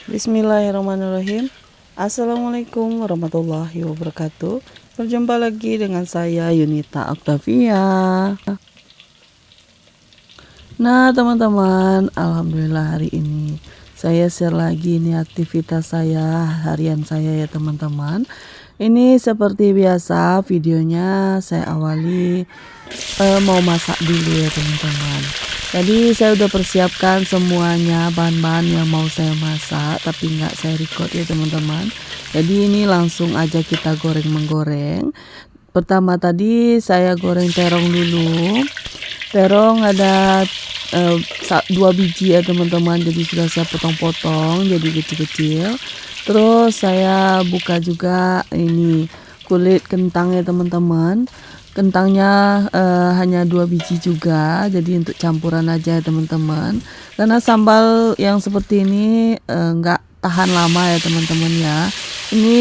Bismillahirrahmanirrahim. Assalamualaikum warahmatullahi wabarakatuh. Berjumpa lagi dengan saya Yunita Octavia. Nah teman-teman, alhamdulillah hari ini saya share lagi nih aktivitas saya harian saya ya teman-teman. Ini seperti biasa videonya saya awali mau masak dulu ya teman-teman. Jadi saya udah persiapkan semuanya bahan-bahan yang mau saya masak, tapi nggak saya record ya teman-teman. Jadi ini langsung aja kita menggoreng. Pertama tadi saya goreng terong dulu. Terong ada 2 biji ya teman-teman, jadi sudah saya potong-potong jadi kecil-kecil. Terus saya buka juga ini kulit kentang ya teman-teman. Kentangnya hanya 2 biji juga, jadi untuk campuran aja ya teman-teman. Karena sambal yang seperti ini nggak tahan lama ya teman-teman ya. Ini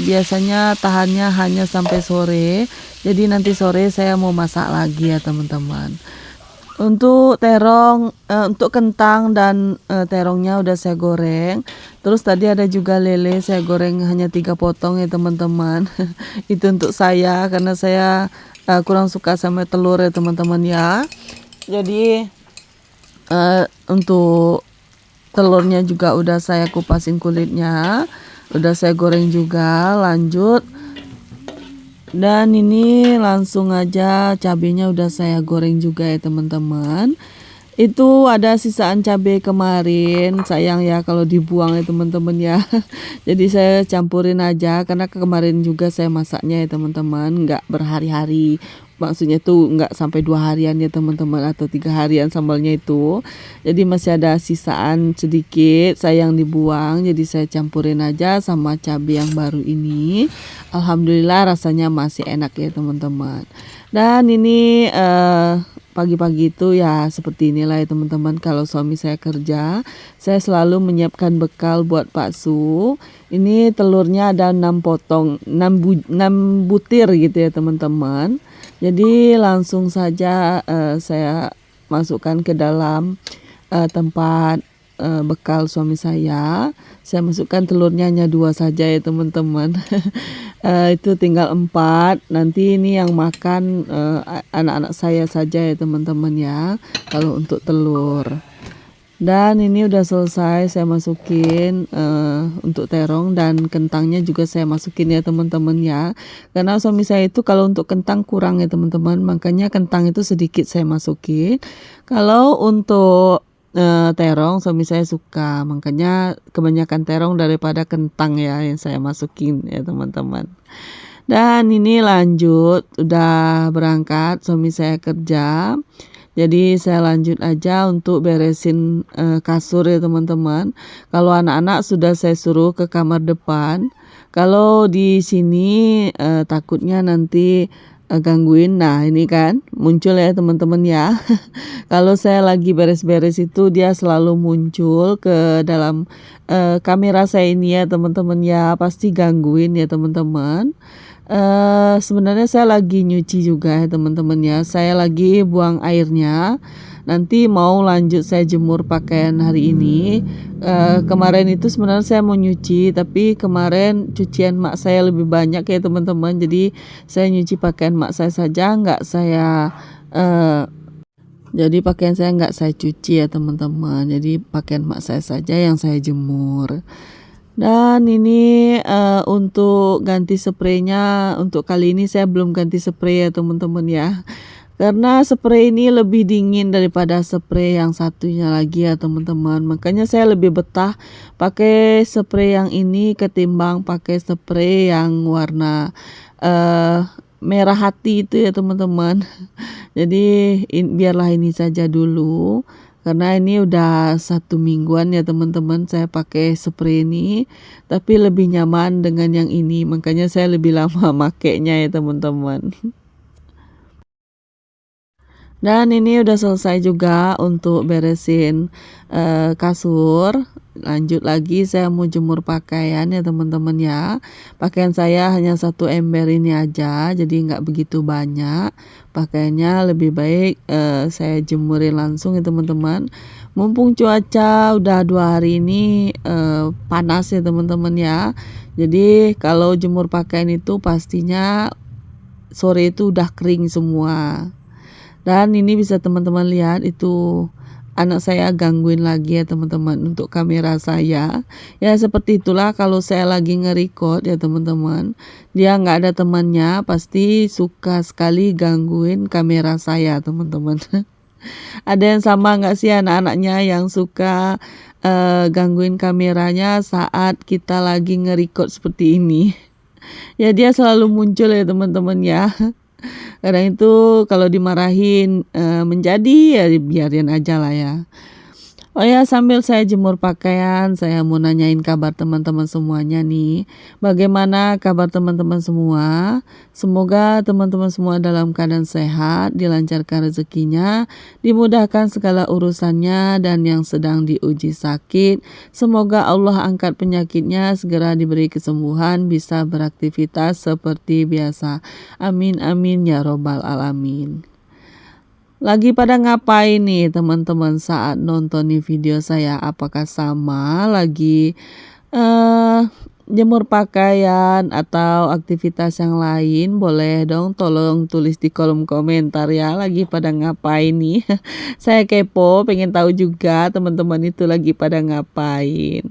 biasanya tahannya hanya sampai sore, jadi nanti sore saya mau masak lagi ya teman-teman. Untuk terong, untuk kentang dan terongnya udah saya goreng. Terus tadi ada juga lele, saya goreng hanya 3 potong ya teman-teman. Itu untuk saya karena saya kurang suka sama telur ya teman-teman ya. Jadi untuk telurnya juga udah saya kupasin kulitnya, udah saya goreng juga. Lanjut, dan ini langsung aja cabenya udah saya goreng juga ya teman-teman. Itu ada sisaan cabai kemarin, sayang ya kalau dibuang ya teman-teman ya. Jadi saya campurin aja karena kemarin juga saya masaknya ya teman-teman, nggak berhari-hari. Maksudnya tuh nggak sampai 2 harian ya teman-teman, atau 3 harian sambalnya itu. Jadi masih ada sisaan sedikit, sayang dibuang. Jadi saya campurin aja sama cabai yang baru ini. Alhamdulillah rasanya masih enak ya teman-teman. Dan ini pagi-pagi itu ya seperti inilah ya teman-teman. Kalau suami saya kerja, saya selalu menyiapkan bekal buat Pak Su. Ini telurnya ada 6 potong, 6 butir gitu ya teman-teman. Jadi langsung saja saya masukkan ke dalam tempat bekal suami saya. Saya masukkan telurnya hanya 2 saja ya teman-teman. Itu tinggal 4. Nanti ini yang makan anak-anak saya saja ya teman-teman ya, kalau untuk telur. Dan ini udah selesai saya masukin untuk terong, dan kentangnya juga saya masukin ya teman-teman ya. Karena suami saya itu kalau untuk kentang kurang ya teman-teman, makanya kentang itu sedikit saya masukin. Kalau untuk terong suami saya suka, makanya kebanyakan terong daripada kentang ya yang saya masukin ya teman-teman. Dan ini lanjut, udah berangkat suami saya kerja. Jadi saya lanjut aja untuk beresin kasur ya teman-teman. Kalau anak-anak sudah saya suruh ke kamar depan. Kalau di sini takutnya nanti gangguin. Nah ini kan muncul ya teman-teman ya. Kalau saya lagi beres-beres itu dia selalu muncul ke dalam kamera saya ini ya teman-teman ya, pasti gangguin ya teman-teman. Sebenarnya saya lagi nyuci juga ya teman-teman ya. Saya lagi buang airnya. Nanti mau lanjut saya jemur pakaian hari ini. Kemarin itu sebenarnya saya mau nyuci, tapi kemarin cucian mak saya lebih banyak ya teman-teman. Jadi saya nyuci pakaian mak saya saja, nggak saya jadi pakaian saya nggak saya cuci ya teman-teman. Jadi pakaian mak saya saja yang saya jemur. Dan ini untuk ganti spraynya, untuk kali ini saya belum ganti spray ya teman-teman ya. Karena spray ini lebih dingin daripada spray yang satunya lagi ya teman-teman. Makanya saya lebih betah pakai spray yang ini ketimbang pakai spray yang warna merah hati itu ya teman-teman. Jadi biarlah ini saja dulu. Karena ini udah 1 mingguan ya teman-teman saya pakai spray ini. Tapi lebih nyaman dengan yang ini. Makanya saya lebih lama makainya ya teman-teman. Dan ini udah selesai juga untuk beresin kasur. Lanjut lagi saya mau jemur pakaian ya teman-teman ya. Pakaian saya hanya 1 ember ini aja, jadi nggak begitu banyak. Pakaiannya lebih baik saya jemurin langsung ya teman-teman. Mumpung cuaca udah 2 hari ini panas ya teman-teman ya. Jadi kalau jemur pakaian itu pastinya sore itu udah kering semua. Dan ini bisa teman-teman lihat itu anak saya gangguin lagi ya teman-teman untuk kamera saya. Ya seperti itulah kalau saya lagi nge-record ya teman-teman. Dia nggak ada temannya pasti suka sekali gangguin kamera saya teman-teman. Ada yang sama nggak sih anak-anaknya yang suka gangguin kameranya saat kita lagi nge-record seperti ini? Ya dia selalu muncul ya teman-teman ya. Kadang itu kalau dimarahin menjadi ya biarin aja lah ya. Oh ya, sambil saya jemur pakaian, saya mau nanyain kabar teman-teman semuanya nih. Bagaimana kabar teman-teman semua? Semoga teman-teman semua dalam keadaan sehat, dilancarkan rezekinya, dimudahkan segala urusannya, dan yang sedang diuji sakit, semoga Allah angkat penyakitnya, segera diberi kesembuhan, bisa beraktivitas seperti biasa. Amin amin ya robbal alamin. Lagi pada ngapain nih teman-teman saat nonton nih video saya? Apakah sama lagi eh jemur pakaian atau aktivitas yang lain? Boleh dong tolong tulis di kolom komentar ya, lagi pada ngapain nih? Saya kepo, pengen tahu juga teman-teman itu lagi pada ngapain.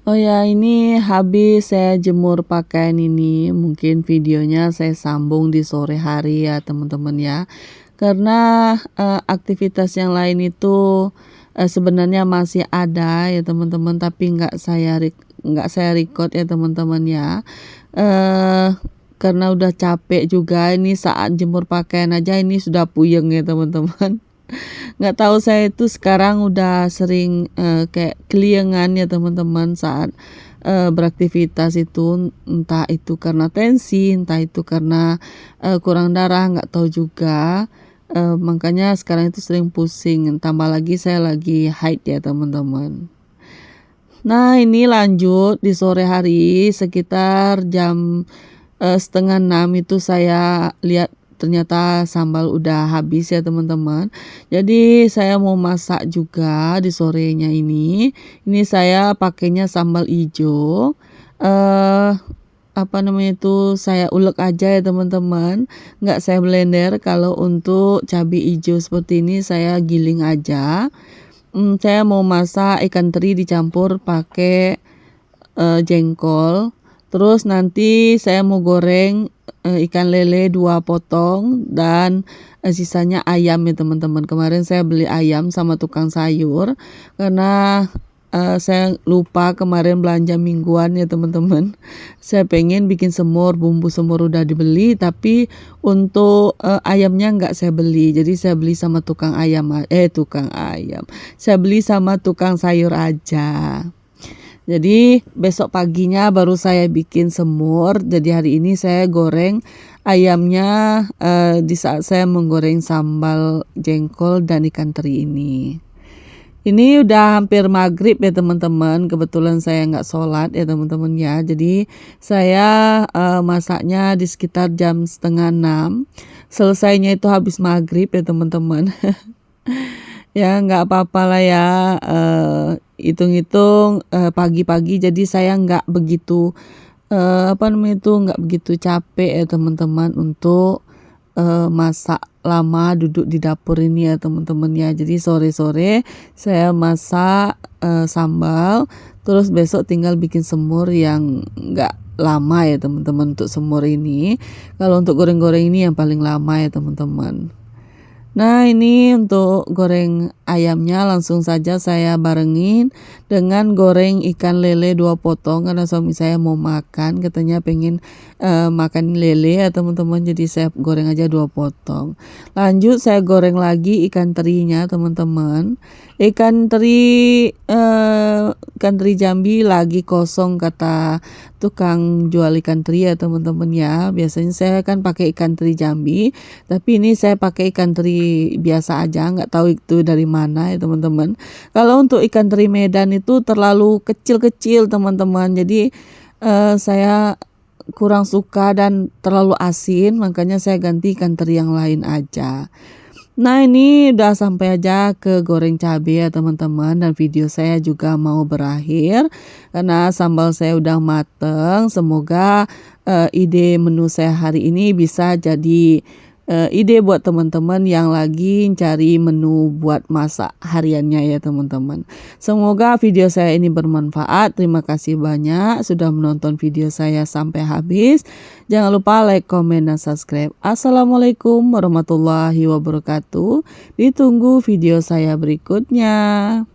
Oh ya, ini habis saya jemur pakaian ini, mungkin videonya saya sambung di sore hari ya teman-teman ya. Karena aktivitas yang lain itu sebenarnya masih ada ya teman-teman, tapi nggak saya record ya teman-teman ya. Karena udah capek juga ini saat jemur pakaian aja ini sudah puyeng ya teman-teman. Nggak tahu saya itu sekarang udah sering kayak keliengan ya teman-teman saat beraktivitas itu, entah itu karena tensi, entah itu karena kurang darah, nggak tahu juga. Makanya sekarang itu sering pusing, tambah lagi saya lagi haid ya teman-teman. Nah ini lanjut di sore hari sekitar jam 5:30 itu saya lihat ternyata sambal udah habis ya teman-teman. Jadi saya mau masak juga di sorenya ini. Ini saya pakainya sambal hijau. Apa namanya itu saya ulek aja ya teman-teman. Nggak saya blender. Kalau untuk cabai hijau seperti ini saya giling aja. Saya mau masak ikan teri dicampur pakai jengkol. Terus nanti saya mau goreng ikan lele 2 potong dan sisanya ayam ya teman-teman. Kemarin saya beli ayam sama tukang sayur karena saya lupa kemarin belanja mingguan ya teman-teman. Saya pengen bikin semur, bumbu semur udah dibeli tapi untuk ayamnya nggak saya beli. Jadi saya beli sama tukang ayam. Saya beli sama tukang sayur aja. Jadi besok paginya baru saya bikin semur. Jadi hari ini saya goreng ayamnya di saat saya menggoreng sambal jengkol dan ikan teri ini. Ini udah hampir maghrib ya teman-teman. Kebetulan saya nggak sholat ya teman-teman ya. Jadi saya masaknya di sekitar jam 5:30. Selesainya itu habis maghrib ya teman-teman. Ya nggak apa-apa lah ya, hitung-hitung pagi-pagi jadi saya nggak begitu nggak begitu capek ya teman-teman untuk masak lama duduk di dapur ini ya teman-teman ya. Jadi sore-sore saya masak sambal, terus besok tinggal bikin semur yang nggak lama ya teman-teman untuk semur ini. Kalau untuk goreng-goreng ini yang paling lama ya teman-teman. Nah ini untuk goreng ayamnya langsung saja saya barengin dengan goreng ikan lele 2 potong karena suami saya mau makan, katanya pengen makan lele ya teman-teman, jadi saya goreng aja 2 potong. Lanjut saya goreng lagi ikan terinya teman-teman. Ikan teri Jambi lagi kosong kata tukang jual ikan teri ya teman-teman ya. Biasanya saya kan pakai ikan teri Jambi, tapi ini saya pakai ikan teri biasa aja, nggak tahu itu dari mana ya teman-teman. Kalau untuk ikan teri Medan itu terlalu kecil-kecil teman-teman, jadi saya kurang suka dan terlalu asin, makanya saya ganti ikan teri yang lain aja. Nah, ini udah sampai aja ke goreng cabai ya teman-teman, dan video saya juga mau berakhir karena sambal saya udah mateng. Semoga ide menu saya hari ini bisa jadi ide buat teman-teman yang lagi cari menu buat masak hariannya ya teman-teman. Semoga video saya ini bermanfaat. Terima kasih banyak sudah menonton video saya sampai habis. Jangan lupa like, komen, dan subscribe. Assalamualaikum warahmatullahi wabarakatuh. Ditunggu video saya berikutnya.